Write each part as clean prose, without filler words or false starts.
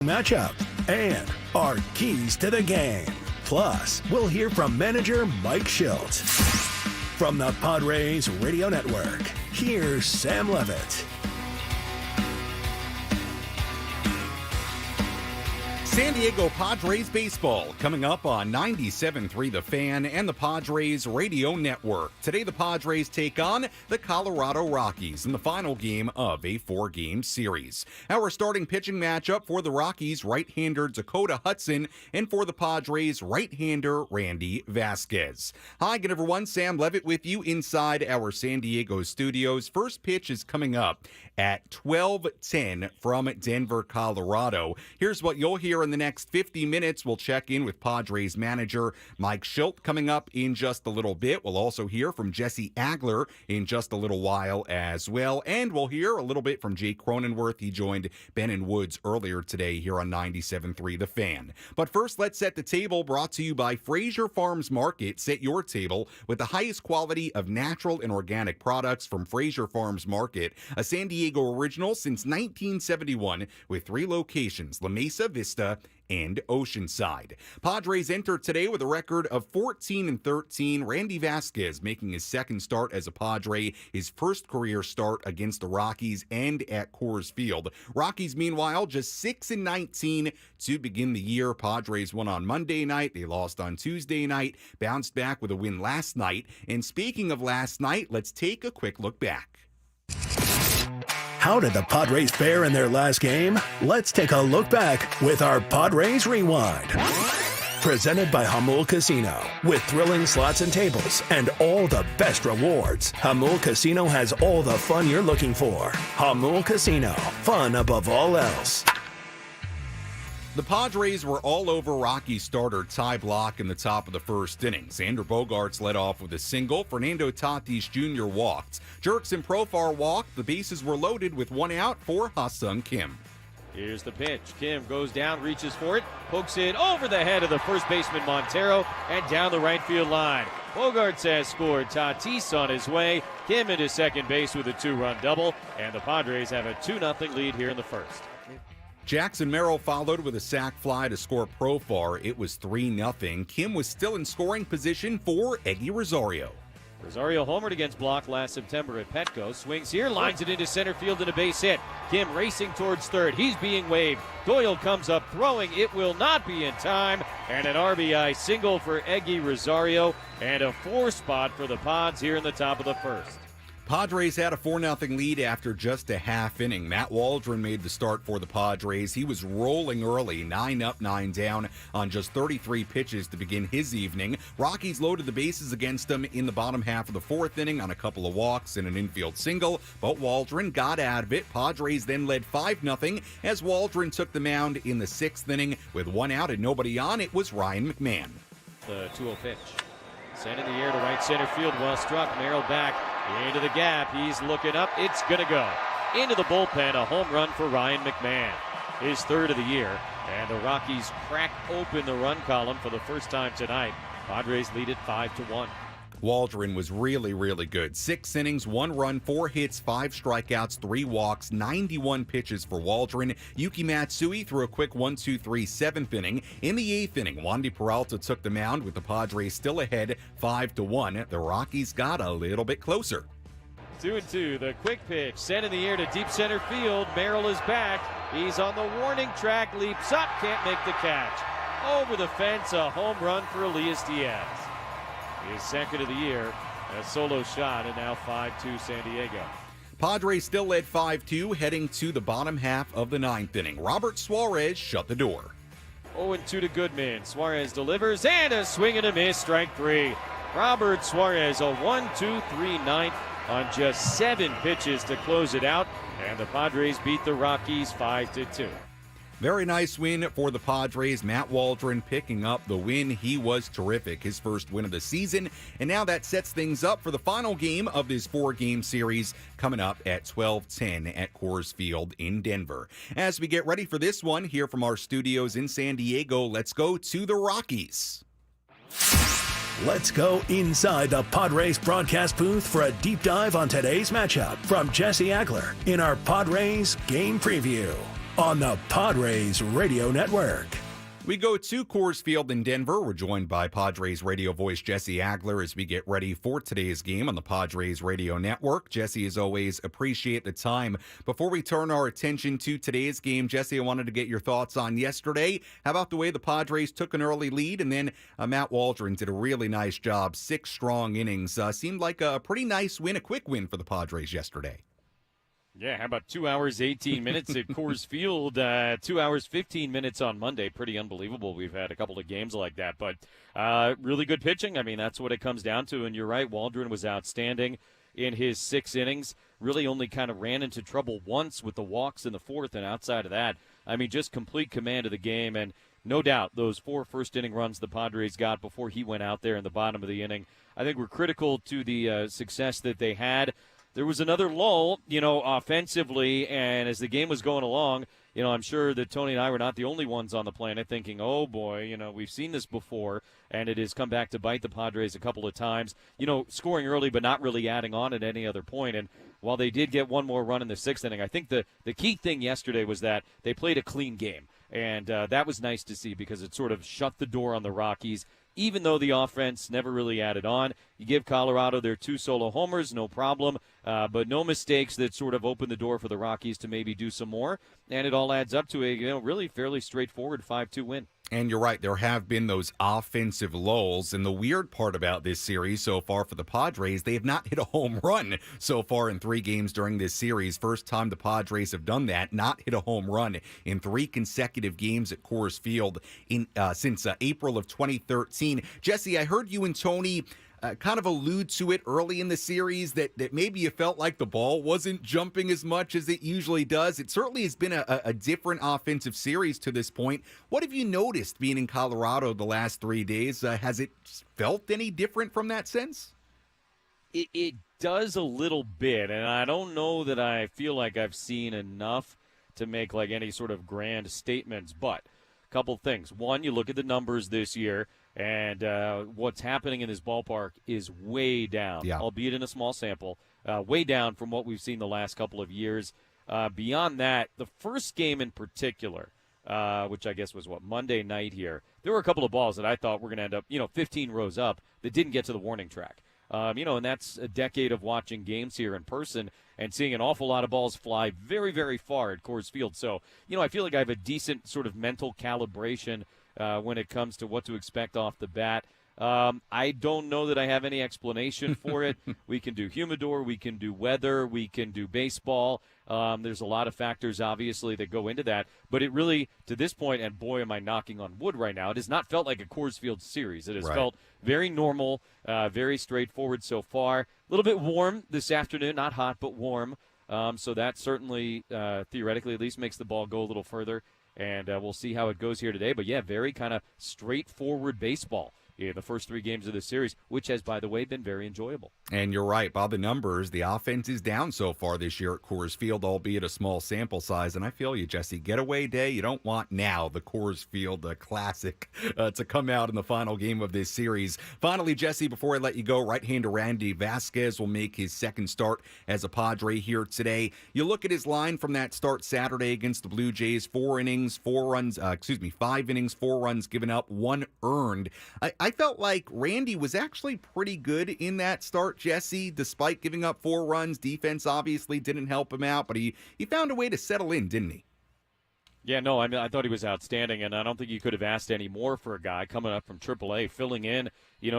matchup and our keys to the game. Plus, we'll hear from manager Mike Shildt. From the Padres Radio Network, here's Sam Levitt. San Diego Padres baseball coming up on 97.3 The Fan and the Padres Radio Network. Today the Padres take on the Colorado Rockies in the final game of a 4-game series. Our starting pitching matchup for the Rockies, right-hander Dakota Hudson, and for the Padres, right-hander Randy Vasquez. Hi again, everyone. Sam Levitt with you inside our San Diego studios. First pitch is coming up at 12:10 from Denver, Colorado. Here's what you'll hear in the next 50 minutes. We'll check in with Padres manager Mike Shildt coming up in just a little bit. We'll also hear from Jesse Agler in just a little while as well. And we'll hear a little bit from Jake Cronenworth. He joined Ben and Woods earlier today here on 97.3 The Fan. But first, let's set the table, brought to you by Fraser Farms Market. Set your table with the highest quality of natural and organic products from Fraser Farms Market, a San Diego original since 1971 with 3 locations, La Mesa, Vista, and Oceanside. Padres enter today with a record of 14-13. Randy Vasquez making his second start as a Padre, his first career start against the Rockies and at Coors Field. Rockies, meanwhile, just 6-19 to begin the year. Padres won on Monday night. They lost on Tuesday night, bounced back with a win last night. And speaking of last night, let's take a quick look back. How did the Padres fare in their last game? Let's take a look back with our Padres Rewind. Presented by Hamul Casino. With thrilling slots and tables and all the best rewards, Hamul Casino has all the fun you're looking for. Hamul Casino. Fun above all else. The Padres were all over Rockies starter Ty Blach in the top of the first inning. Xander Bogaerts led off with a single. Fernando Tatis Jr. walked. Jerks and Profar walked. The bases were loaded with 1 out for Ha-Seong Kim. Here's the pitch. Kim goes down, reaches for it, pokes it over the head of the first baseman Montero and down the right field line. Bogaerts has scored. Tatis on his way. Kim into second base with a 2-run double, and the Padres have a 2-0 lead here in the first. Jackson Merrill followed with a sac fly to score Profar. It was 3-0. Kim was still in scoring position for Eggy Rosario. Rosario homered against Blach last September at Petco. Swings here, lines it into center field and a base hit. Kim racing towards third. He's being waved. Doyle comes up throwing. It will not be in time. And an RBI single for Eggy Rosario. And a 4 spot for the Pods here in the top of the first. Padres had a 4-0 lead after just a half inning. Matt Waldron made the start for the Padres. He was rolling early, 9 up, 9 down on just 33 pitches to begin his evening. Rockies loaded the bases against him in the bottom half of the 4th inning on a couple of walks and an infield single, but Waldron got out of it. Padres then led 5-0 as Waldron took the mound in the 6th inning with 1 out and nobody on. It was Ryan McMahon. The 2-0 pitch. Sent in the air to right center field. Well struck. Merrill back into the gap. He's looking up. It's going to go into the bullpen. A home run for Ryan McMahon. His 3rd of the year. And the Rockies crack open the run column for the first time tonight. Padres lead it 5-1. Waldron was really, really good. 6 innings, 1 run, 4 hits, 5 strikeouts, 3 walks, 91 pitches for Waldron. Yuki Matsui threw a quick 1-2-3 7th inning. In the 8th inning, Wandy Peralta took the mound with the Padres still ahead 5-1. The Rockies got a little bit closer. 2-2, the quick pitch sent in the air to deep center field. Merrill is back. He's on the warning track, leaps up, can't make the catch. Over the fence, a home run for Elias Diaz. His 2nd of the year, a solo shot, and now 5-2 San Diego. Padres still led 5-2 heading to the bottom half of the 9th inning. Robert Suarez shut the door. 0-2 to Goodman. Suarez delivers, and a swing and a miss, strike 3. Robert Suarez, a 1-2-3 9th on just 7 pitches to close it out, and the Padres beat the Rockies 5-2. Very nice win for the Padres. Matt Waldron picking up the win. He was terrific. His first win of the season. And now that sets things up for the final game of this 4-game series coming up at 12:10 at Coors Field in Denver. As we get ready for this one here from our studios in San Diego, let's go to the Rockies. Let's go inside the Padres broadcast booth for a deep dive on today's matchup from Jesse Agler in our Padres game preview. on the Padres Radio Network. We go to Coors Field in Denver. We're joined by Padres radio voice Jesse Agler as we get ready for today's game on the Padres Radio Network. Jesse, as always, appreciate the time. Before we turn our attention to today's game, Jesse, I wanted to get your thoughts on yesterday. How about the way the Padres took an early lead, and then Matt Waldron did a really nice job, 6 strong innings. Seemed like a pretty nice win, a quick win for the Padres yesterday. Yeah, how about 2 hours, 18 minutes at Coors Field? 2 hours, 15 minutes on Monday. Pretty unbelievable. We've had a couple of games like that. But really good pitching. I mean, that's what it comes down to. And you're right, Waldron was outstanding in his 6 innings. Really only kind of ran into trouble once with the walks in the 4th. And outside of that, I mean, just complete command of the game. And no doubt, those 4 first-inning runs the Padres got before he went out there in the bottom of the inning, I think were critical to the success that they had. There was another lull, offensively, and as the game was going along, I'm sure that Tony and I were not the only ones on the planet thinking, oh, boy, we've seen this before, and it has come back to bite the Padres a couple of times, scoring early but not really adding on at any other point. And while they did get one more run in the 6th inning, I think the key thing yesterday was that they played a clean game, and that was nice to see because it sort of shut the door on the Rockies. Even though the offense never really added on, you give Colorado their 2 solo homers, no problem, but no mistakes that sort of opened the door for the Rockies to maybe do some more, and it all adds up to a really fairly straightforward 5-2 win. And you're right, there have been those offensive lulls, and the weird part about this series so far for the Padres, they have not hit a home run so far in 3 games during this series. First time the Padres have done that, not hit a home run in 3 consecutive games at Coors Field since April of 2013. Jesse, I heard you and Tony kind of allude to it early in the series that maybe you felt like the ball wasn't jumping as much as it usually does. It certainly has been a different offensive series to this point. What have you noticed being in Colorado the last 3 days? Has it felt any different from that sense? It does a little bit, and I don't know that I feel like I've seen enough to make like any sort of grand statements, but a couple things. One, you look at the numbers this year, and what's happening in this ballpark is way down, albeit in a small sample, way down from what we've seen the last couple of years. Beyond that, the first game in particular, which I guess was, Monday night here, there were a couple of balls that I thought were going to end up, 15 rows up that didn't get to the warning track. And that's a decade of watching games here in person and seeing an awful lot of balls fly very, very far at Coors Field. So, I feel like I have a decent sort of mental calibration when it comes to what to expect off the bat. I don't know that I have any explanation for it. We can do humidor, we can do weather, we can do baseball. There's a lot of factors, obviously, that go into that. But it really, to this point, and boy, am I knocking on wood right now, it has not felt like a Coors Field series. It has felt very normal, very straightforward so far. A little bit warm this afternoon, not hot, but warm. So that certainly, theoretically, at least makes the ball go a little further. And we'll see how it goes here today. But, yeah, very kind of straightforward baseball in the first 3 games of the series, which has, by the way, been very enjoyable. And you're right. By the numbers, the offense is down so far this year at Coors Field, albeit a small sample size. And I feel you, Jesse. Getaway day, you don't want now the Coors Field Classic to come out in the final game of this series. Finally, Jesse, before I let you go, right-hander Randy Vasquez will make his second start as a Padre here today. You look at his line from that start Saturday against the Blue Jays, 5 innings, 4 runs given up, 1 earned. I felt like Randy was actually pretty good in that start, Jesse, despite giving up 4 runs. Defense obviously didn't help him out, but he found a way to settle in, didn't he? Yeah, no, I thought he was outstanding, and I don't think you could have asked any more for a guy coming up from AAA, filling in,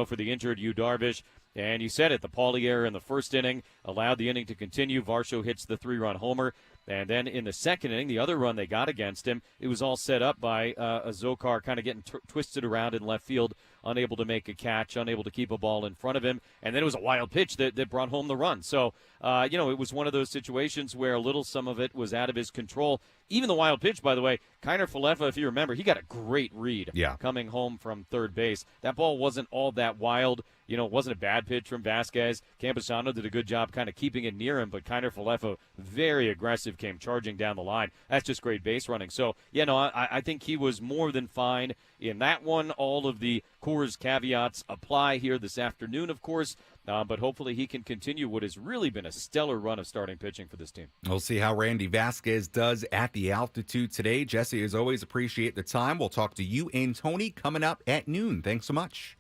for the injured Yu Darvish. And you said it, the Paulie error in the first inning allowed the inning to continue. Varsho hits the 3-run homer. And then in the second inning, the other run they got against him, it was all set up by a Zokar kind of getting twisted around in left field, unable to make a catch, unable to keep a ball in front of him. And then it was a wild pitch that brought home the run. So, it was one of those situations where a little some of it was out of his control. Even the wild pitch, by the way, Kiner Falefa, if you remember, he got a great read coming home from third base. That ball wasn't all that wild. It wasn't a bad pitch from Vasquez. Campusano did a good job kind of keeping it near him, but Kiner Falefa, very aggressive, came charging down the line. That's just great base running. So, I think he was more than fine in that one. All of the Coors caveats apply here this afternoon, of course. But hopefully he can continue what has really been a stellar run of starting pitching for this team. We'll see how Randy Vasquez does at the altitude today. Jesse, as always, appreciate the time. We'll talk to you and Tony coming up at noon. Thanks so much.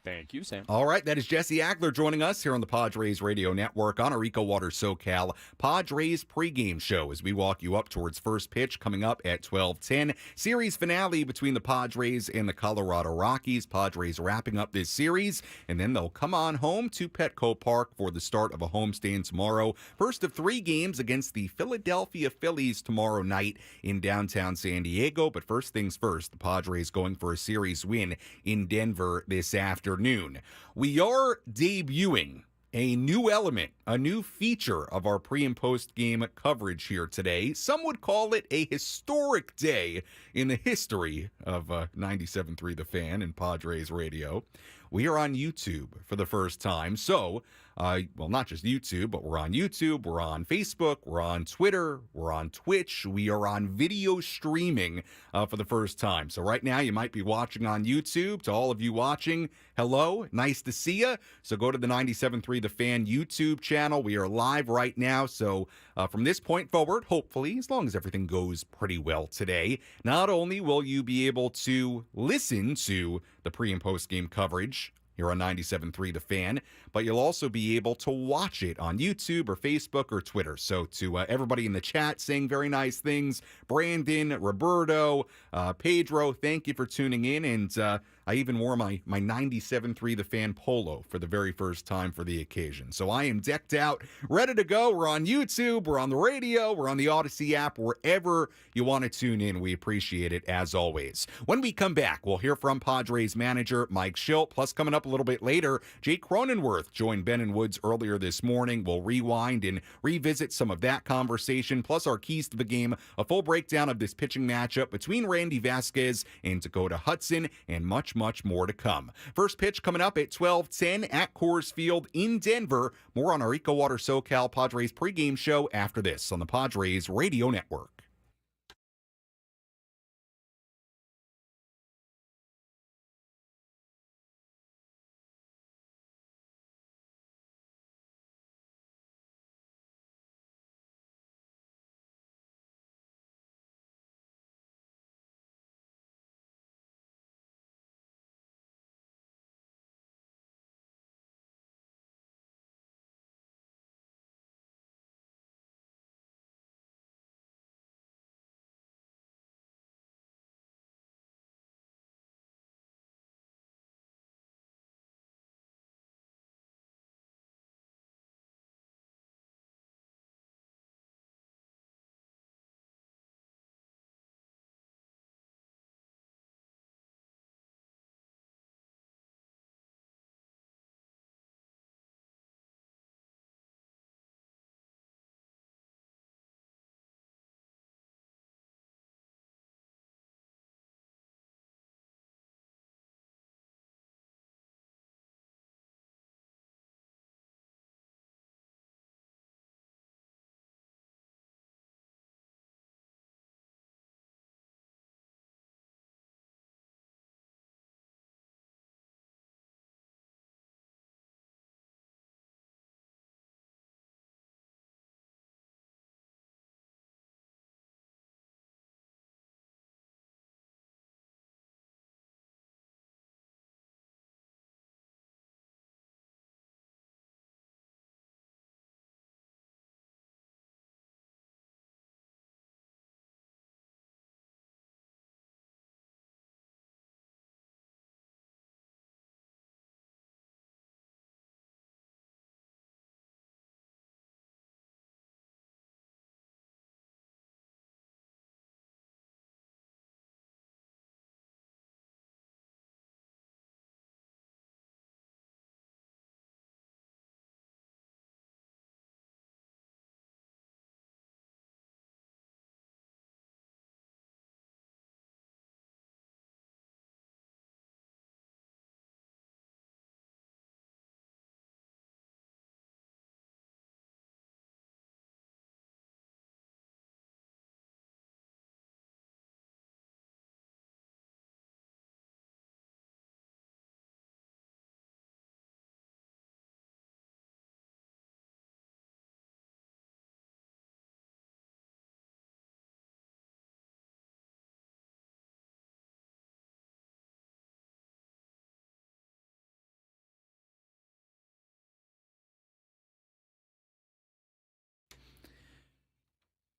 Thank you, Sam. All right, that is Jesse Agler joining us here on the Padres Radio Network on our EcoWater SoCal Padres Pregame show as we walk you up towards first pitch coming up at 12:10. Series finale between the Padres and the Colorado Rockies. Padres wrapping up this series, and then they'll come on home to Petco Park for the start of a homestand tomorrow. First of 3 games against the Philadelphia Phillies tomorrow night in downtown San Diego. But first things first, the Padres going for a series win in Denver this afternoon. We are debuting a new element, a new feature of our pre- and post-game coverage here today. Some would call it a historic day in the history of 97.3 The Fan and Padres Radio. We are on YouTube for the first time. So, well, not just YouTube, but we're on YouTube, we're on Facebook, we're on Twitter, we're on Twitch. We are on video streaming for the first time. So right now you might be watching on YouTube. To all of you watching, hello, nice to see you. So go to the 97.3 The Fan YouTube channel. We are live right now. So from this point forward, hopefully, as long as everything goes pretty well today, not only will you be able to listen to the pre- and post-game coverage here on 97.3 The Fan, but you'll also be able to watch it on YouTube or Facebook or Twitter. So to everybody in the chat saying very nice things, Brandon, Roberto, Pedro, thank you for tuning in. And I even wore my 97.3 The Fan polo for the very first time for the occasion. So I am decked out, ready to go. We're on YouTube, we're on the radio, we're on the Odyssey app, wherever you want to tune in. We appreciate it as always. When we come back, we'll hear from Padres manager Mike Shildt. Plus, coming up a little bit later, Jake Cronenworth joined Ben and Woods earlier this morning. We'll rewind and revisit some of that conversation, plus our keys to the game, a full breakdown of this pitching matchup between Randy Vasquez and Dakota Hudson, and much more to come. First pitch coming up at 12:10 at Coors Field in Denver. More on our EcoWater SoCal Padres pregame show after this on the Padres Radio Network.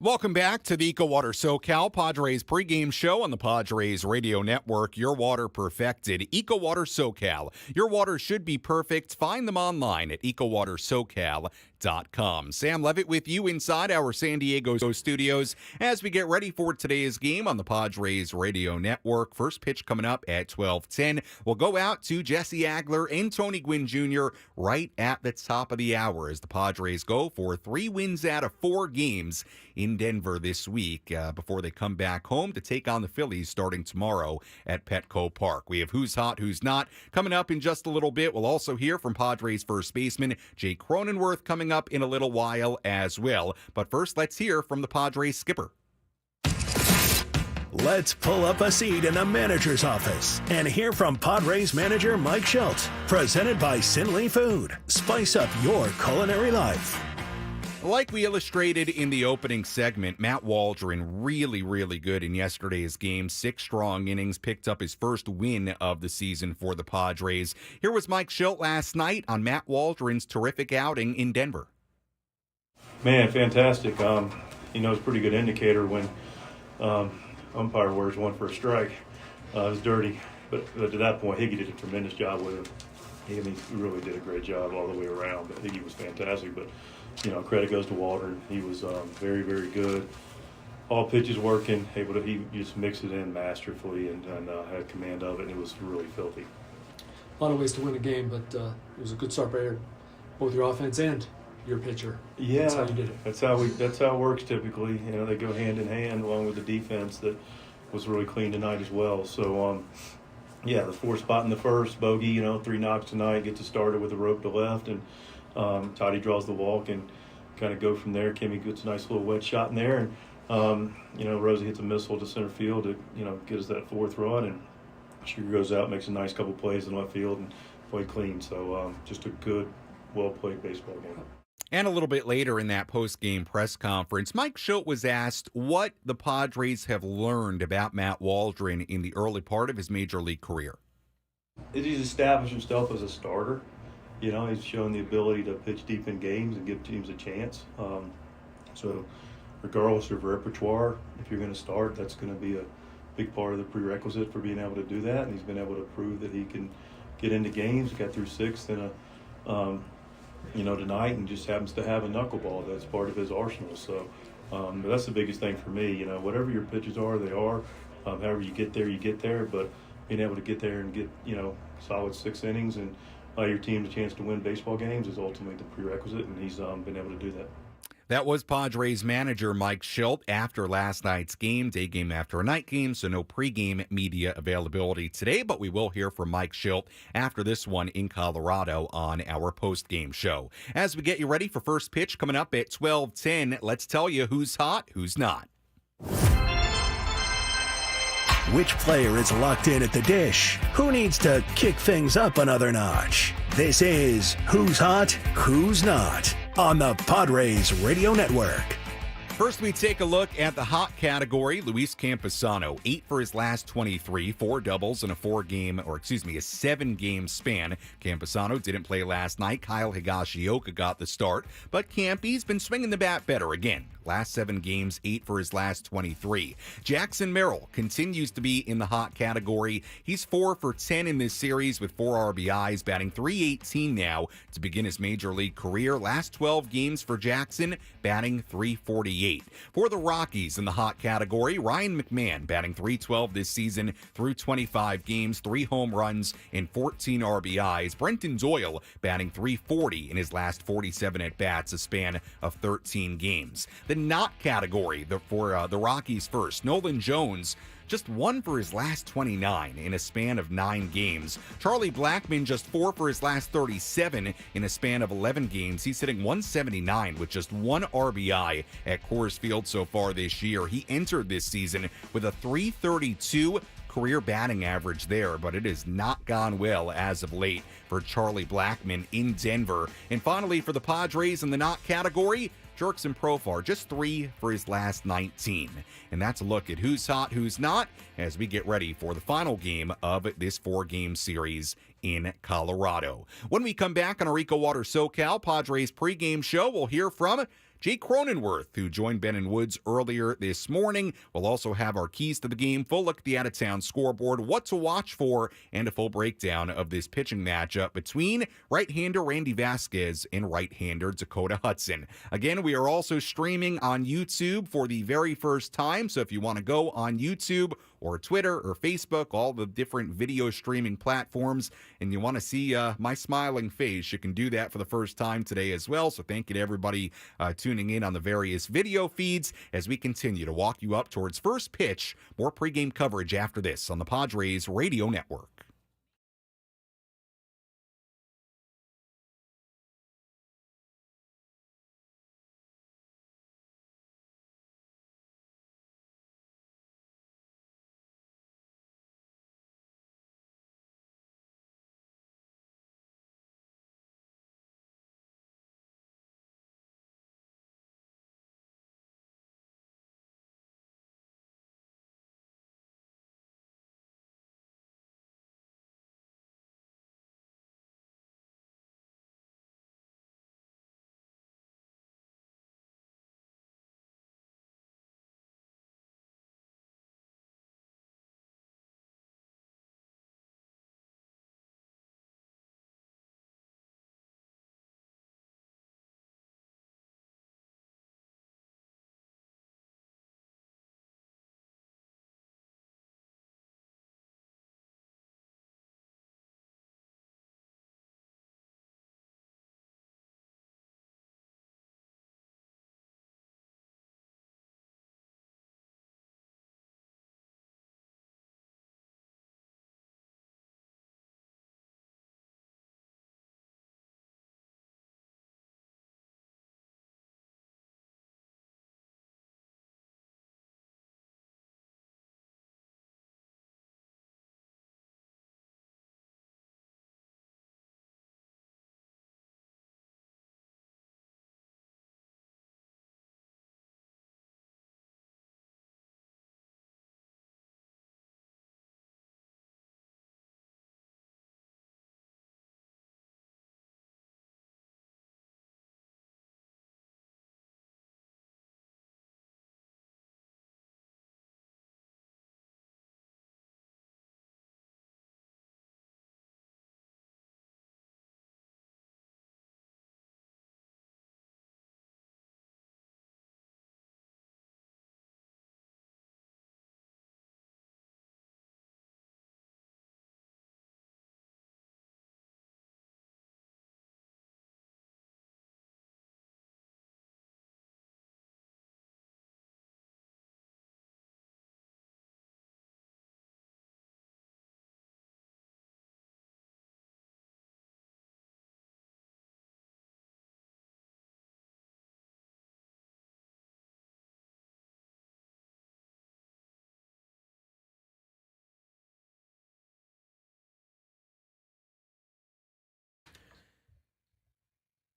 Welcome back to the EcoWater SoCal Padres pregame show on the Padres Radio Network. Your water perfected. EcoWater SoCal. Your water should be perfect. Find them online at EcoWaterSoCal.com. Sam Levitt with you inside our San Diego studios as we get ready for today's game on the Padres Radio Network. First pitch coming up at 12:10. We'll go out to Jesse Agler and Tony Gwynn Jr. right at the top of the hour as the Padres go for 3 wins out of 4 games in Denver this week before they come back home to take on the Phillies starting tomorrow at Petco Park. We have Who's Hot, Who's Not coming up in just a little bit. We'll also hear from Padres first baseman Jay Cronenworth coming up in a little while as well. But first, let's hear from the Padres skipper. Let's pull up a seat in the manager's office and hear from Padres manager Mike Shildt. Presented by Sinley Food. Spice up your culinary life. Like we illustrated in the opening segment, Matt Waldron really good in yesterday's game. 6 strong innings, picked up his first win of the season for the Padres. Here was Mike Shildt last night on Matt Waldron's terrific outing in Denver. Man, fantastic. It's a pretty good indicator when umpire wears one for a strike. It was dirty, but to that point, Higgy did a tremendous job with him. He really did a great job all the way around, but Higgy was fantastic. But credit goes to Waldron. He was very good. All pitches working, he just mixed it in masterfully and had command of it, and it was really filthy. A lot of ways to win a game, but it was a good start by both your offense and your pitcher. Yeah, that's how you did it. That's how it works typically. They go hand in hand along with the defense that was really clean tonight as well. So, the 4th spot in the first, bogey, 3 knocks tonight, gets it started with a rope to left, and Toddy draws the walk and kind of go from there. Kimmy gets a nice little wedge shot in there, and Rosie hits a missile to center field to get us that 4th run, and Sugar goes out, makes a nice couple plays in left field, and played clean. So just a good, well-played baseball game. And a little bit later in that post-game press conference, Mike Shildt was asked what the Padres have learned about Matt Waldron in the early part of his major league career. He's established himself as a starter. He's shown the ability to pitch deep in games and give teams a chance. So regardless of repertoire, if you're going to start, that's going to be a big part of the prerequisite for being able to do that. And he's been able to prove that he can get into games. He got through 6th in tonight, and just happens to have a knuckleball that's part of his arsenal. So but that's the biggest thing for me. Whatever your pitches are, they are. However you get there, you get there. But being able to get there and get, solid 6 innings and your team a chance to win baseball games is ultimately the prerequisite, and he's been able to do that. That was Padres manager Mike Shildt after last night's game, day game after a night game, so no pregame media availability today, but we will hear from Mike Shildt after this one in Colorado on our postgame show. As we get you ready for first pitch coming up at 12:10, let's tell you who's hot, who's not. Which player is locked in at the dish? Who needs to kick things up another notch? This is Who's Hot, Who's Not on the Padres Radio Network. First, we take a look at the hot category. Luis Campusano, 8 for his last 23, 4 doubles in a 7-game span. Campusano didn't play last night. Kyle Higashioka got the start, but Campy's been swinging the bat better again. Last 7 games, 8 for his last 23. Jackson Merrill continues to be in the hot category. He's 4 for 10 in this series with 4 RBIs, batting .318 now to begin his major league career. Last 12 games for Jackson, batting .348. For the Rockies in the hot category, Ryan McMahon batting .312 this season through 25 games, 3 home runs and 14 RBIs. Brenton Doyle batting .340 in his last 47 at-bats, a span of 13 games. The not category for the Rockies first, Nolan Jones, just 1 for his last 29 in a span of 9 games. Charlie Blackmon just 4 for his last 37 in a span of 11 games. He's hitting .179 with just 1 RBI at Coors Field so far this year. He entered this season with a .332 career batting average there, but it has not gone well as of late for Charlie Blackmon in Denver. And finally, for the Padres in the not category, Jurickson Profar, just 3 for his last 19. And that's a look at who's hot, who's not, as we get ready for the final game of this 4-game series in Colorado. When we come back on our EcoWater SoCal Padres pregame show, we'll hear from Jake Cronenworth, who joined Ben and Woods earlier this morning. We'll also have our keys to the game, full look at the out-of-town scoreboard, what to watch for, and a full breakdown of this pitching matchup between right-hander Randy Vasquez and right-hander Dakota Hudson. Again, we are also streaming on YouTube for the very first time, so if you want to go on YouTube or Twitter or Facebook, all the different video streaming platforms, and you want to see my smiling face, you can do that for the first time today as well. So thank you to everybody tuning in on the various video feeds as we continue to walk you up towards first pitch. More pregame coverage after this on the Padres Radio Network.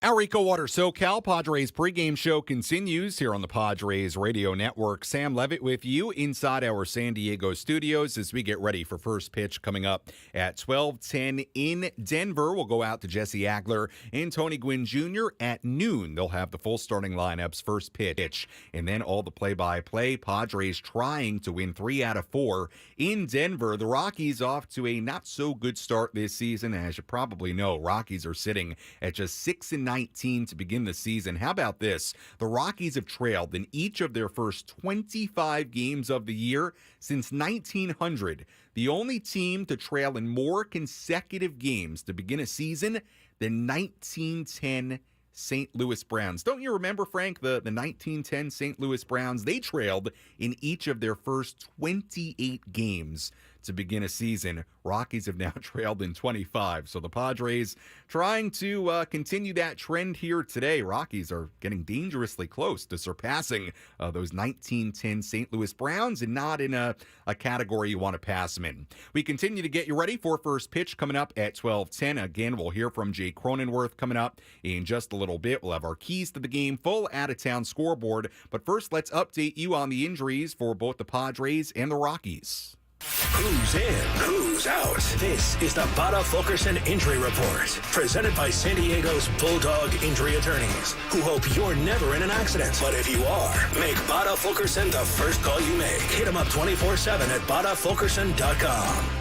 Our EcoWater SoCal Padres pregame show continues here on the Padres Radio Network. Sam Levitt with you inside our San Diego studios as we get ready for first pitch coming up at 12:10 in Denver. We'll go out to Jesse Agler and Tony Gwynn Jr. at noon. They'll have the full starting lineups, first pitch, and then all the play-by-play. Padres trying to win 3 out of 4 in Denver. The Rockies off to a not-so-good start this season. As you probably know, Rockies are sitting at just 6-19 to begin the season. How about this? The Rockies have trailed in each of their first 25 games of the year since 1900. The only team to trail in more consecutive games to begin a season than 1910 St. Louis Browns. Don't you remember, Frank, the 1910 St. Louis Browns? They trailed in each of their first 28 games to begin a season. Rockies have now trailed in 25. So the Padres trying to continue that trend here today. Rockies are getting dangerously close to surpassing those 1910 St. Louis Browns, and not in a category you want to pass them in. We continue to get you ready for first pitch coming up at 12:10. Again, we'll hear from Jake Cronenworth coming up in just a little bit. We'll have our keys to the game, full out-of-town scoreboard. But first, let's update you on the injuries for both the Padres and the Rockies. Who's in? Who's out? This is the Bada Fulkerson Injury Report, presented by San Diego's Bulldog Injury Attorneys, who hope you're never in an accident. But if you are, make Bada Fulkerson the first call you make. Hit them up 24/7 at badafulkerson.com.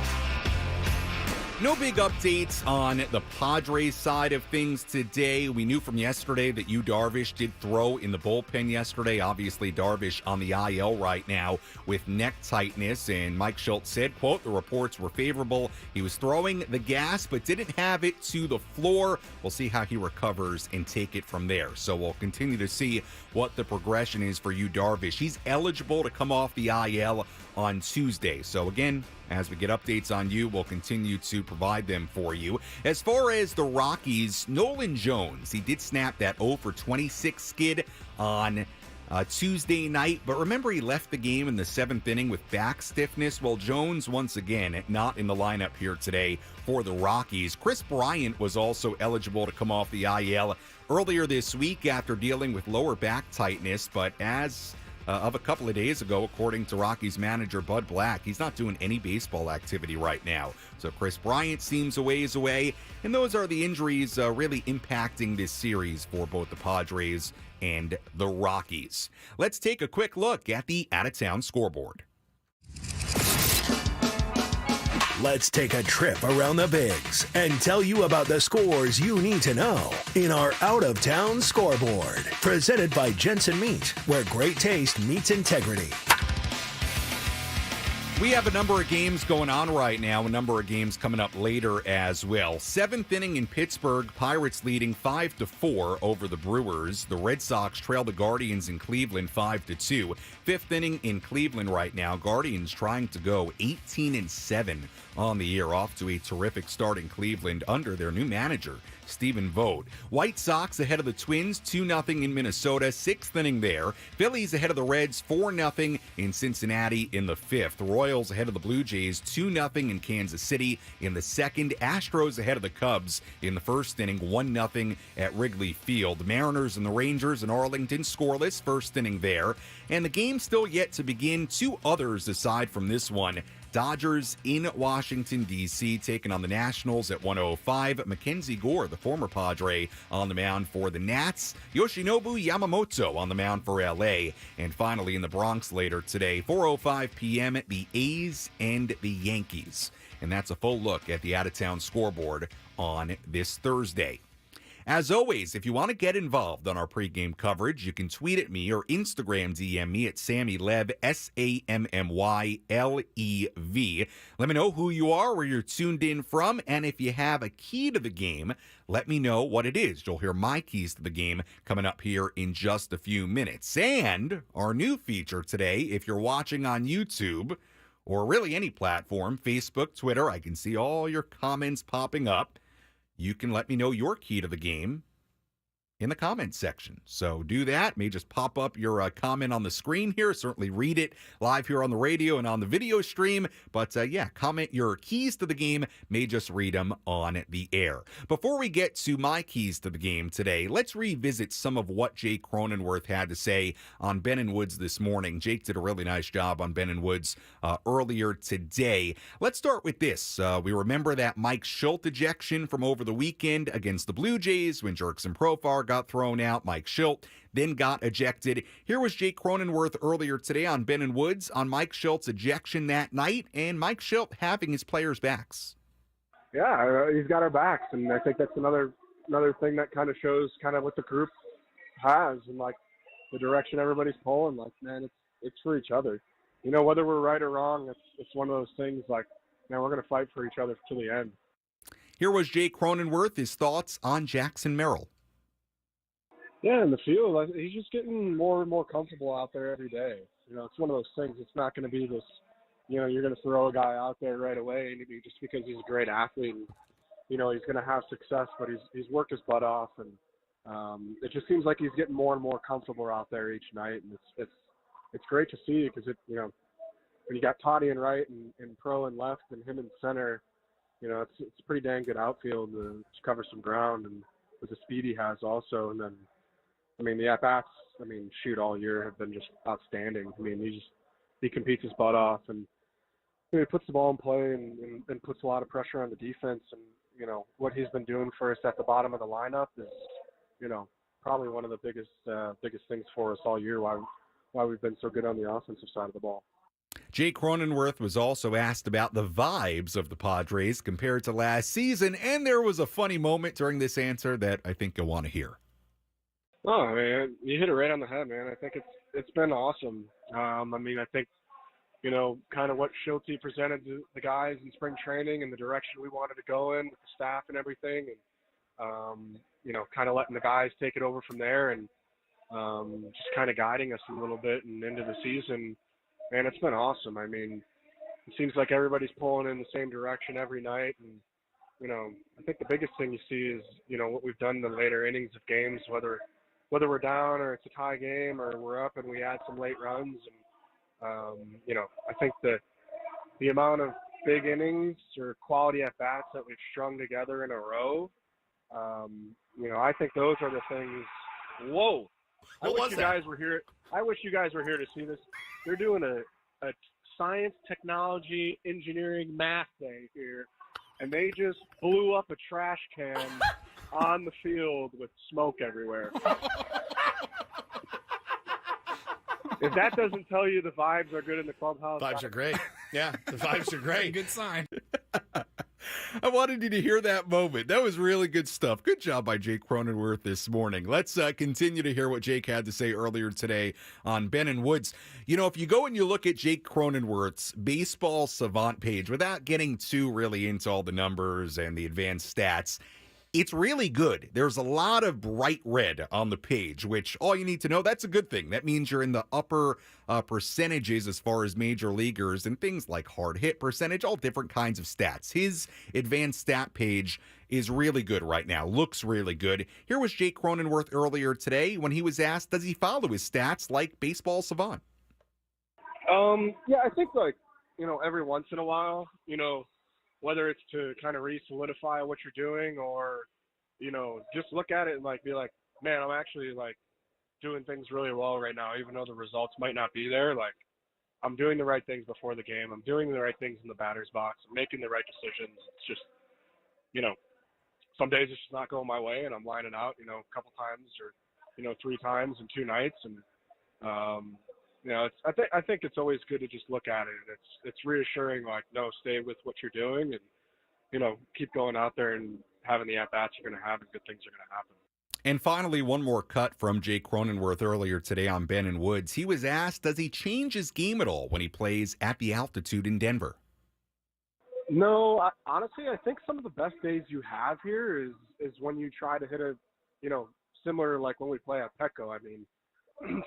No big updates on the Padres side of things today. We knew from yesterday that Yu Darvish did throw in the bullpen yesterday. Obviously, Darvish on the IL right now with neck tightness. And Mike Shildt said, quote, the reports were favorable. He was throwing the gas, but didn't have it to the floor. We'll see how he recovers and take it from there. So we'll continue to see what the progression is for Yu Darvish. He's eligible to come off the IL on Tuesday. So again, as we get updates on you, we'll continue to provide them for you. As far as the Rockies, Nolan Jones, he did snap that 0 for 26 skid on Tuesday night, but remember he left the game in the 7th inning with back stiffness. Well, Jones, once again, not in the lineup here today for the Rockies. Chris Bryant was also eligible to come off the IL earlier this week after dealing with lower back tightness, but as of a couple of days ago, according to Rockies manager Bud Black, he's not doing any baseball activity right now. So Chris Bryant seems a ways away, and those are the injuries really impacting this series for both the Padres and the Rockies. Let's take a quick look at the out-of-town scoreboard. Let's take a trip around the Bigs and tell you about the scores you need to know in our out-of-town scoreboard. Presented by Jensen Meat, where great taste meets integrity. We have a number of games going on right now, a number of games coming up later as well. 7th inning in Pittsburgh, Pirates leading 5-4 over the Brewers. The Red Sox trail the Guardians in Cleveland 5-2. 5th inning in Cleveland right now, Guardians trying to go 18-7 on the year, off to a terrific start in Cleveland under their new manager, Stephen Vogt. White Sox ahead of the Twins 2-0 in Minnesota, 6th inning there. Phillies ahead of the Reds 4-0 in Cincinnati in the 5th. Royals ahead of the Blue Jays 2-0 in Kansas City in the 2nd. Astros ahead of the Cubs in the 1st inning 1-0 at Wrigley Field. The Mariners and the Rangers in Arlington scoreless, 1st inning there. And the game still yet to begin. 2 others aside from this one. Dodgers in Washington, D.C., taking on the Nationals at 1:05. Mackenzie Gore, the former Padre, on the mound for the Nats. Yoshinobu Yamamoto on the mound for L.A. And finally in the Bronx later today, 4:05 p.m., the A's and the Yankees. And that's a full look at the out-of-town scoreboard on this Thursday. As always, if you want to get involved on our pregame coverage, you can tweet at me or Instagram DM me at SammyLev, SammyLev. Let me know who you are, where you're tuned in from, and if you have a key to the game, let me know what it is. You'll hear my keys to the game coming up here in just a few minutes. And our new feature today, if you're watching on YouTube, or really any platform, Facebook, Twitter, I can see all your comments popping up. You can let me know your key to the game in the comments section. So do that. May just pop up your comment on the screen here. Certainly read it live here on the radio and on the video stream. But yeah, comment your keys to the game. May just read them on the air. Before we get to my keys to the game today, let's revisit some of what Jake Cronenworth had to say on Ben and Woods this morning. Jake did a really nice job on Ben and Woods earlier today. Let's start with this. We remember that Mike Shildt ejection from over the weekend against the Blue Jays when Jerkson Profar got thrown out. Mike Shildt then got ejected. Here was Jake Cronenworth earlier today on Ben and Woods on Mike Shildt's ejection that night, and Mike Shildt having his players' backs. Yeah, he's got our backs, and I think that's another thing that kind of shows kind of what the group has and like the direction everybody's pulling. Like, man, it's for each other. You know, whether we're right or wrong, it's one of those things. Like, man, we're gonna fight for each other to the end. Here was Jake Cronenworth, his thoughts on Jackson Merrill. Yeah, in the field, he's just getting more and more comfortable out there every day. You know, it's one of those things. It's not going to be this, you know, you're going to throw a guy out there right away and just because he's a great athlete and, you know, he's going to have success, but he's worked his butt off. And it just seems like he's getting more and more comfortable out there each night. And it's great to see because, you know, when you got Toddy in right and Pro in left and him in center, you know, it's a pretty dang good outfield to cover some ground and with the speed he has also. And then, I mean, the at-bats, all year have been just outstanding. I mean, he competes his butt off. And, he puts the ball in play and puts a lot of pressure on the defense. And, what he's been doing for us at the bottom of the lineup is, probably one of the biggest things for us all year, why we've been so good on the offensive side of the ball. Jake Cronenworth was also asked about the vibes of the Padres compared to last season, and there was a funny moment during this answer that I think you'll want to hear. Oh, man, you hit it right on the head, man. I think it's been awesome. I think, kind of what Shildt presented to the guys in spring training and the direction we wanted to go in with the staff and everything, and, kind of letting the guys take it over from there and just kind of guiding us a little bit and into the season. Man, it's been awesome. It seems like everybody's pulling in the same direction every night. And, I think the biggest thing you see is, what we've done in the later innings of games, whether we're down or it's a tie game or we're up and we add some late runs. And, I think the amount of big innings or quality at-bats that we've strung together in a row, I think those are the things. Whoa. I wish you guys were here to see this. They're doing a science, technology, engineering, math day here, and they just blew up a trash can on the field with smoke everywhere. If that doesn't tell you the vibes are good in the clubhouse. Vibes are great. Yeah, the vibes are great. Good sign. I wanted you to hear that moment. That was really good stuff. Good job by Jake Cronenworth this morning. Let's continue to hear what Jake had to say earlier today on Ben and Woods. If you go and you look at Jake Cronenworth's Baseball Savant page, without getting too really into all the numbers and the advanced stats, it's really good. There's a lot of bright red on the page, which all you need to know, that's a good thing. That means you're in the upper percentages as far as major leaguers and things like hard hit percentage, all different kinds of stats. His advanced stat page is really good right now, looks really good. Here was Jake Cronenworth earlier today when he was asked, does he follow his stats like Baseball Savant? Yeah, I think every once in a while, whether it's to kind of re-solidify what you're doing or, just look at it and be like, man, I'm actually doing things really well right now, even though the results might not be there. I'm doing the right things before the game. I'm doing the right things in the batter's box. I'm making the right decisions. It's just, some days it's just not going my way and I'm lining out, a couple times or, 3 times in 2 nights. And, I think it's always good to just look at it. It's reassuring, no, stay with what you're doing and, keep going out there and having the at-bats you're going to have and good things are going to happen. And finally, one more cut from Jake Cronenworth earlier today on Ben and Woods. He was asked, does he change his game at all when he plays at the altitude in Denver? No, honestly, I think some of the best days you have here is when you try to hit a, similar like when we play at Petco.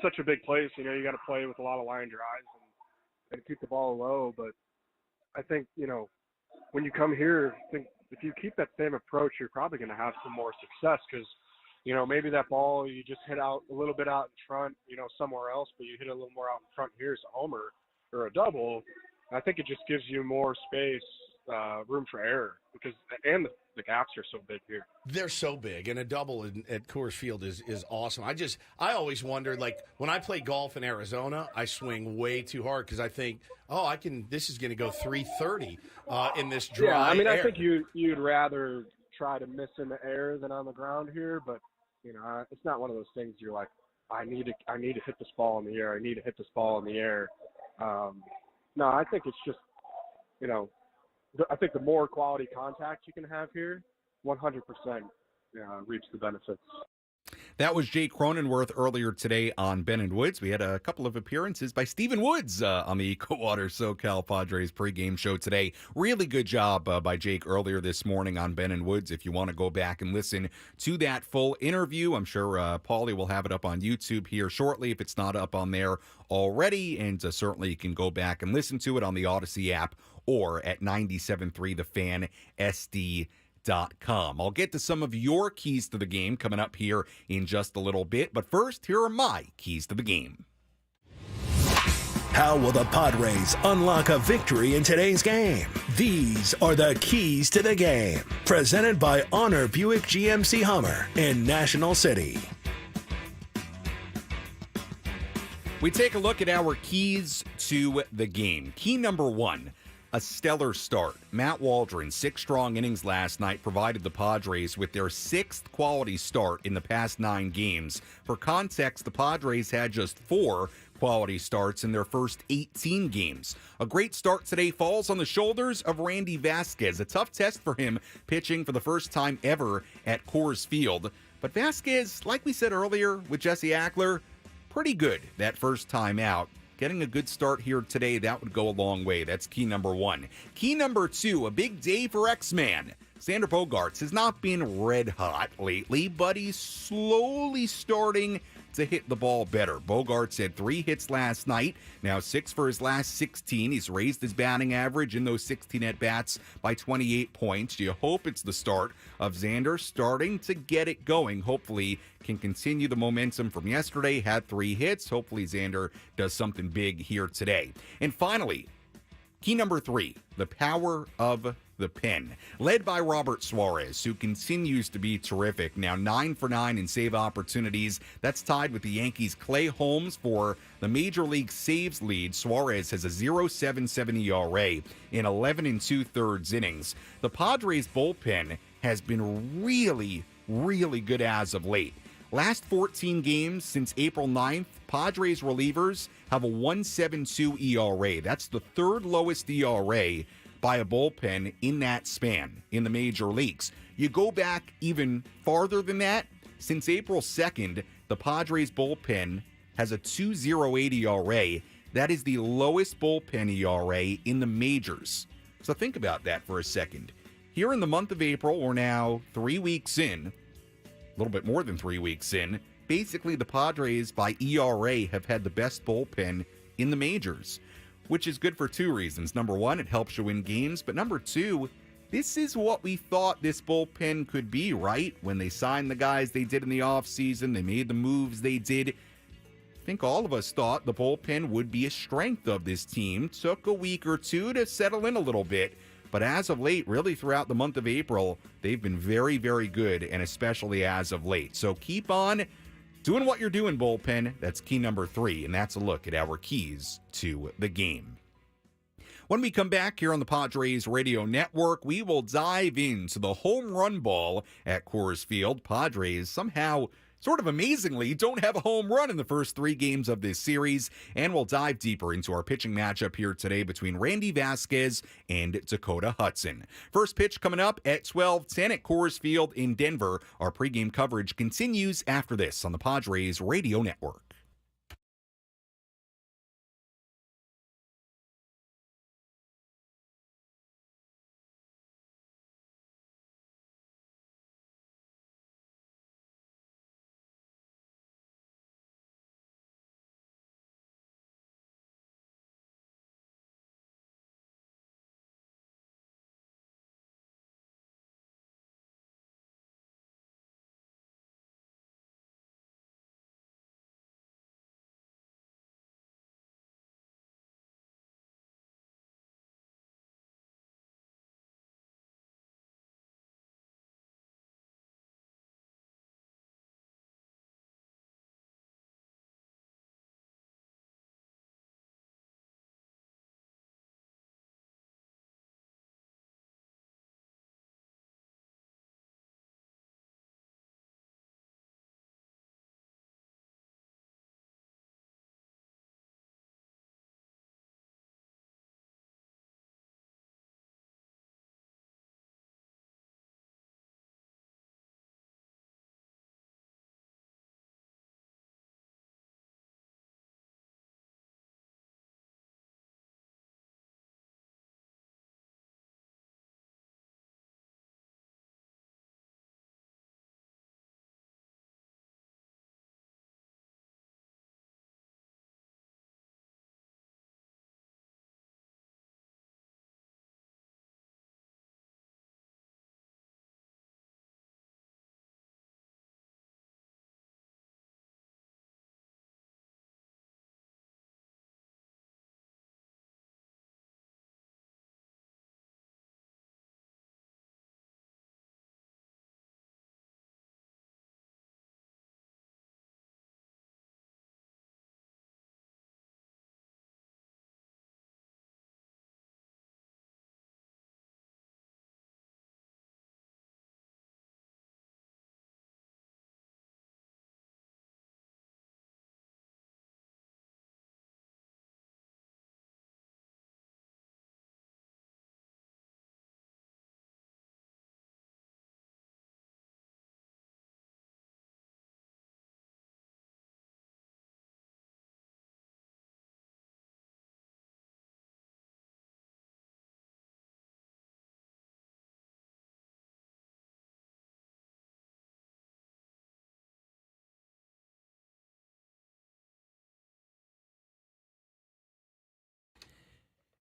Such a big place, you got to play with a lot of line drives and keep the ball low. But I think, when you come here, if you keep that same approach, you're probably going to have some more success because, maybe that ball you just hit out a little bit out in front, somewhere else, but you hit it a little more out in front here as a homer or a double. I think it just gives you more space, room for error and the gaps are so big here. They're so big, and a double at Coors Field is awesome. I always wonder, when I play golf in Arizona, I swing way too hard because I think, this is going to go 330 in this dry air. I think you'd rather try to miss in the air than on the ground here, but it's not one of those things you're like, I need to hit this ball in the air. I need to hit this ball in the air. No, I think it's just, I think the more quality contact you can have here, 100% reaps the benefits. That was Jake Cronenworth earlier today on Ben and Woods. We had a couple of appearances by Stephen Woods on the EcoWater SoCal Padres pregame show today. Really good job by Jake earlier this morning on Ben and Woods. If you want to go back and listen to that full interview, I'm sure Paulie will have it up on YouTube here shortly if it's not up on there already. And certainly you can go back and listen to it on the Odyssey app or at 97.3 The Fan SD.com. I'll get to some of your keys to the game coming up here in just a little bit, but first, here are my keys to the game. How will the Padres unlock a victory in today's game? These are the keys to the game. Presented by Honor Buick GMC Hummer in National City. We take a look at our keys to the game. Key number 1. a stellar start. Matt Waldron, 6 strong innings last night, provided the Padres with their 6th quality start in the past 9 games. For context, the Padres had just 4 quality starts in their first 18 games. A great start today falls on the shoulders of Randy Vasquez. A tough test for him, pitching for the first time ever at Coors Field. But Vasquez, like we said earlier with Jesse Agler, pretty good that first time out. Getting a good start here today, that would go a long way. That's key number 1. Key number 2, a big day for X-Man. Xander Bogaerts has not been red hot lately, but he's slowly starting to hit the ball better. Bogaerts had 3 hits last night, now 6 for his last 16. He's raised his batting average in those 16 at-bats by 28 points. You hope it's the start of Xander starting to get it going. Hopefully can continue the momentum from yesterday, had 3 hits. Hopefully Xander does something big here today. And finally, key number 3, the power of the pen, led by Robert Suarez, who continues to be terrific. Now 9 for 9 in save opportunities. That's tied with the Yankees' Clay Holmes for the Major League saves lead. Suarez has a 0.77 ERA in 11 2/3 innings. The Padres' bullpen has been really, really good as of late. Last 14 games since April 9th, Padres relievers have a 1.72 ERA. That's the 3rd lowest ERA by a bullpen in that span in the major leagues. You go back even farther than that, since April 2nd, the Padres bullpen has a 2.08 ERA. That is the lowest bullpen ERA in the majors. So think about that for a second. Here in the month of April, we're now 3 weeks in, a little bit more than 3 weeks in. Basically, the Padres, by ERA, have had the best bullpen in the majors, which is good for 2 reasons. Number 1, it helps you win games. But number 2, this is what we thought this bullpen could be, right? When they signed the guys they did in the offseason, they made the moves they did. I think all of us thought the bullpen would be a strength of this team. Took a week or 2 to settle in a little bit. But as of late, really throughout the month of April, they've been very, very good, and especially as of late. So keep on doing what you're doing, bullpen. That's key number 3, and that's a look at our keys to the game. When we come back here on the Padres Radio Network, we will dive into the home run ball at Coors Field. Padres somehow, sort of amazingly, don't have a home run in the first 3 games of this series, and we'll dive deeper into our pitching matchup here today between Randy Vasquez and Dakota Hudson. First pitch coming up at 12:10 at Coors Field in Denver. Our pregame coverage continues after this on the Padres Radio Network.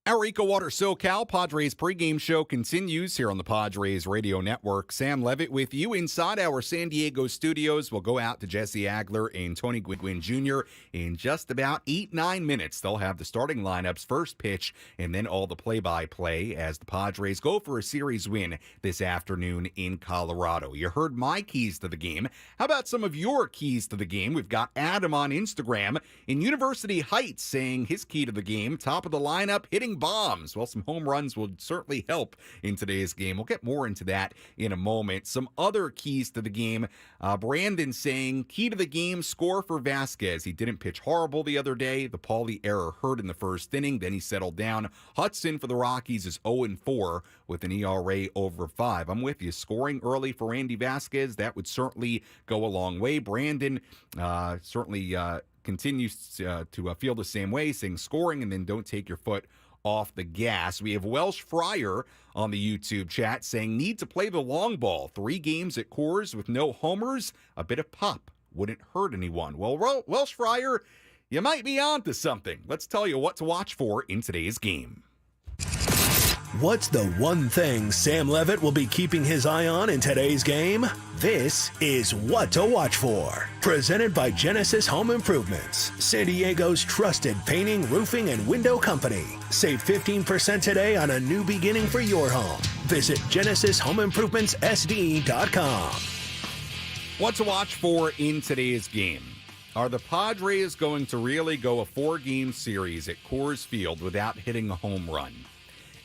Our EcoWater SoCal Padres pregame show continues here on the Padres Radio Network. Sam Levitt with you inside our San Diego studios. We'll go out to Jesse Agler and Tony Gwynn Jr. in just about 8-9 minutes. They'll have the starting lineups, first pitch, and then all the play-by-play as the Padres go for a series win this afternoon in Colorado. You heard my keys to the game. How about some of your keys to the game? We've got Adam on Instagram in University Heights saying his key to the game, top of the lineup, hitting bombs. Well, some home runs will certainly help in today's game. We'll get more into that in a moment. Some other keys to the game. Brandon saying, key to the game, score for Vasquez. He didn't pitch horrible the other day. The Paulie error hurt in the first inning. Then he settled down. Hudson for the Rockies is 0-4 with an ERA over 5. I'm with you. Scoring early for Randy Vasquez, that would certainly go a long way. Brandon certainly continues to feel the same way, saying scoring and then don't take your foot off the gas. We have Welsh Fryer on the YouTube chat saying, need to play the long ball. 3 games at Coors with no homers. A bit of pop wouldn't hurt anyone. Well, Welsh Fryer, you might be onto something. Let's tell you what to watch for in today's game. What's the one thing Sam Levitt will be keeping his eye on in today's game? This is What to Watch For. Presented by Genesis Home Improvements, San Diego's trusted painting, roofing, and window company. Save 15% today on a new beginning for your home. Visit GenesisHomeImprovementsSD.com. What to watch for in today's game. Are the Padres going to really go a 4-game series at Coors Field without hitting a home run?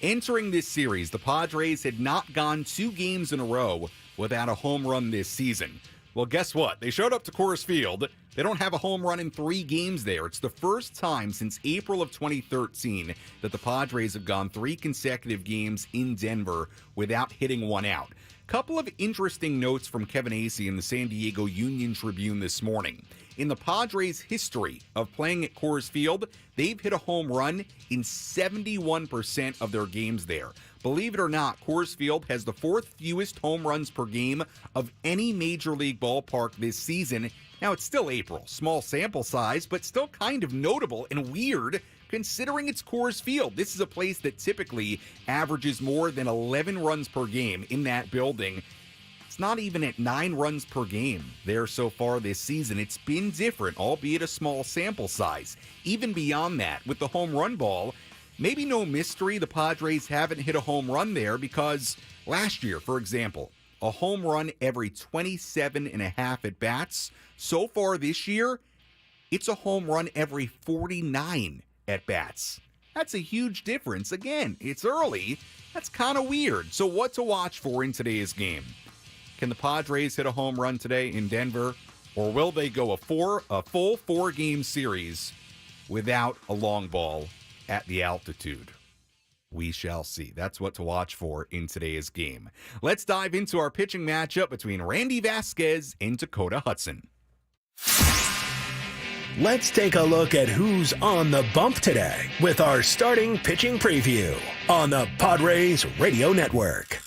Entering this series, the Padres had not gone 2 games in a row without a home run this season. Well, guess what? They showed up to Coors Field. They don't have a home run in 3 games there. It's the first time since April of 2013 that the Padres have gone 3 consecutive games in Denver without hitting one out. Couple of interesting notes from Kevin Acee in the San Diego Union Tribune this morning. In the Padres' history of playing at Coors Field, they've hit a home run in 71% of their games there. Believe it or not, Coors Field has the 4th fewest home runs per game of any major league ballpark this season. Now, it's still April, small sample size, but still kind of notable and weird considering it's Coors Field. This is a place that typically averages more than 11 runs per game in that building. It's not even at 9 runs per game there so far this season. It's been different, albeit a small sample size. Even beyond that, with the home run ball, maybe no mystery the Padres haven't hit a home run there because last year, for example, a home run every 27 and a half at bats. So far this year, it's a home run every 49 at bats. That's a huge difference. Again, it's early. That's kind of weird. So what to watch for in today's game? Can the Padres hit a home run today in Denver, or will they go a full 4-game series without a long ball at the altitude? We shall see. That's what to watch for in today's game. Let's dive into our pitching matchup between Randy Vasquez and Dakota Hudson. Let's take a look at who's on the bump today with our starting pitching preview on the Padres Radio Network.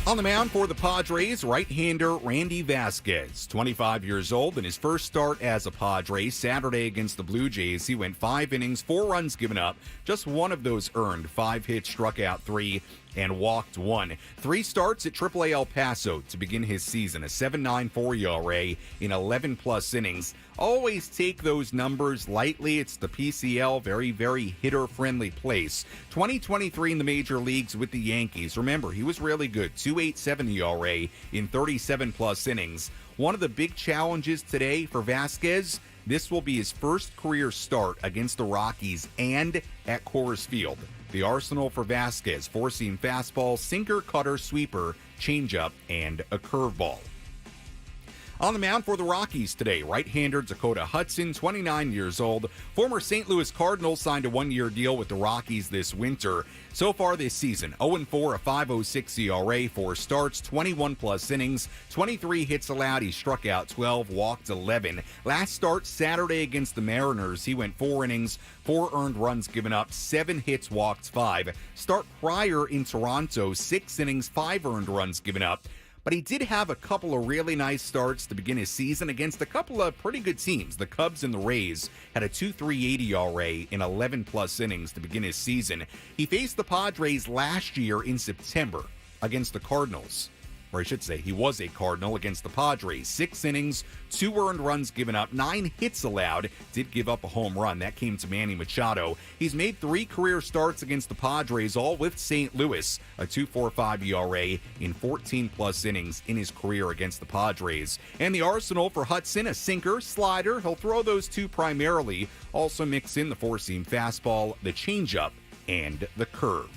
On the mound for the Padres, right-hander Randy Vasquez, 25 years old. In his first start as a Padre, Saturday against the Blue Jays, he went 5 innings, 4 runs given up. Just one of those earned. 5 hits, struck out 3, and walked 1. 3 starts at AAA El Paso to begin his season. A 7.94 ERA in 11-plus innings. Always take those numbers lightly. It's the PCL, very, very hitter-friendly place. 2023 in the major leagues with the Yankees. Remember, he was really good. 2.87 ERA in 37-plus innings. One of the big challenges today for Vasquez, this will be his first career start against the Rockies and at Coors Field. The arsenal for Vasquez, 4-seam fastball, sinker, cutter, sweeper, changeup, and a curveball. On the mound for the Rockies today, right-hander Dakota Hudson, 29 years old. Former St. Louis Cardinals signed a 1-year deal with the Rockies this winter. So far this season, 0-4, a 5.06 ERA, 4 starts, 21-plus innings, 23 hits allowed. He struck out 12, walked 11. Last start Saturday against the Mariners, he went 4 innings, 4 earned runs given up, 7 hits, walked 5. Start prior in Toronto, 6 innings, 5 earned runs given up. but he did have a couple of really nice starts to begin his season against a couple of pretty good teams. The Cubs and the Rays had a 2.38 ERA in 11-plus innings to begin his season. He faced the Padres last year in September against the Cardinals. Or I should say, he was a Cardinal against the Padres. 6 innings, 2 earned runs given up, 9 hits allowed. Did give up a home run. That came to Manny Machado. He's made 3 career starts against the Padres, all with St. Louis. A 2.45 ERA in 14-plus innings in his career against the Padres. And the arsenal for Hudson, a sinker, slider. He'll throw those 2 primarily. Also mix in the 4-seam fastball, the changeup, and the curve.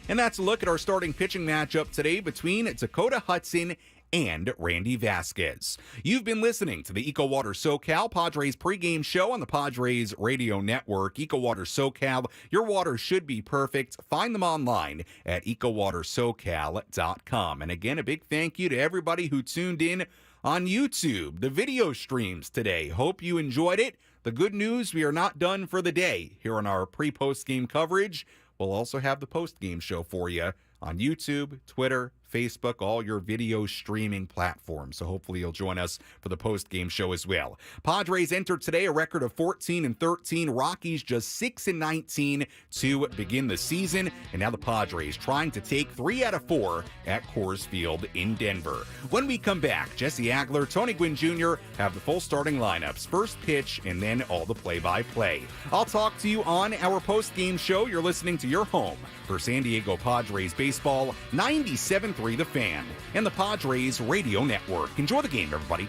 And that's a look at our starting pitching matchup today between Dakota Hudson and Randy Vasquez. You've been listening to the EcoWater SoCal Padres pregame show on the Padres Radio Network. EcoWater SoCal, your water should be perfect. Find them online at EcoWaterSoCal.com. And again, a big thank you to everybody who tuned in on YouTube, the video streams today. Hope you enjoyed it. The good news, we are not done for the day here on our pre-post game coverage. We'll also have the post-game show for you on YouTube, Twitter, Facebook, all your video streaming platforms. So hopefully you'll join us for the post-game show as well. Padres entered today a record of 14-13. Rockies just 6-19 to begin the season. And now the Padres trying to take 3 out of 4 at Coors Field in Denver. When we come back, Jesse Agler, Tony Gwynn Jr. have the full starting lineups, first pitch, and then all the play-by-play. I'll talk to you on our post-game show. You're listening to your home for San Diego Padres baseball, 97.3 The Fan, and the Padres Radio Network. Enjoy the game, everybody.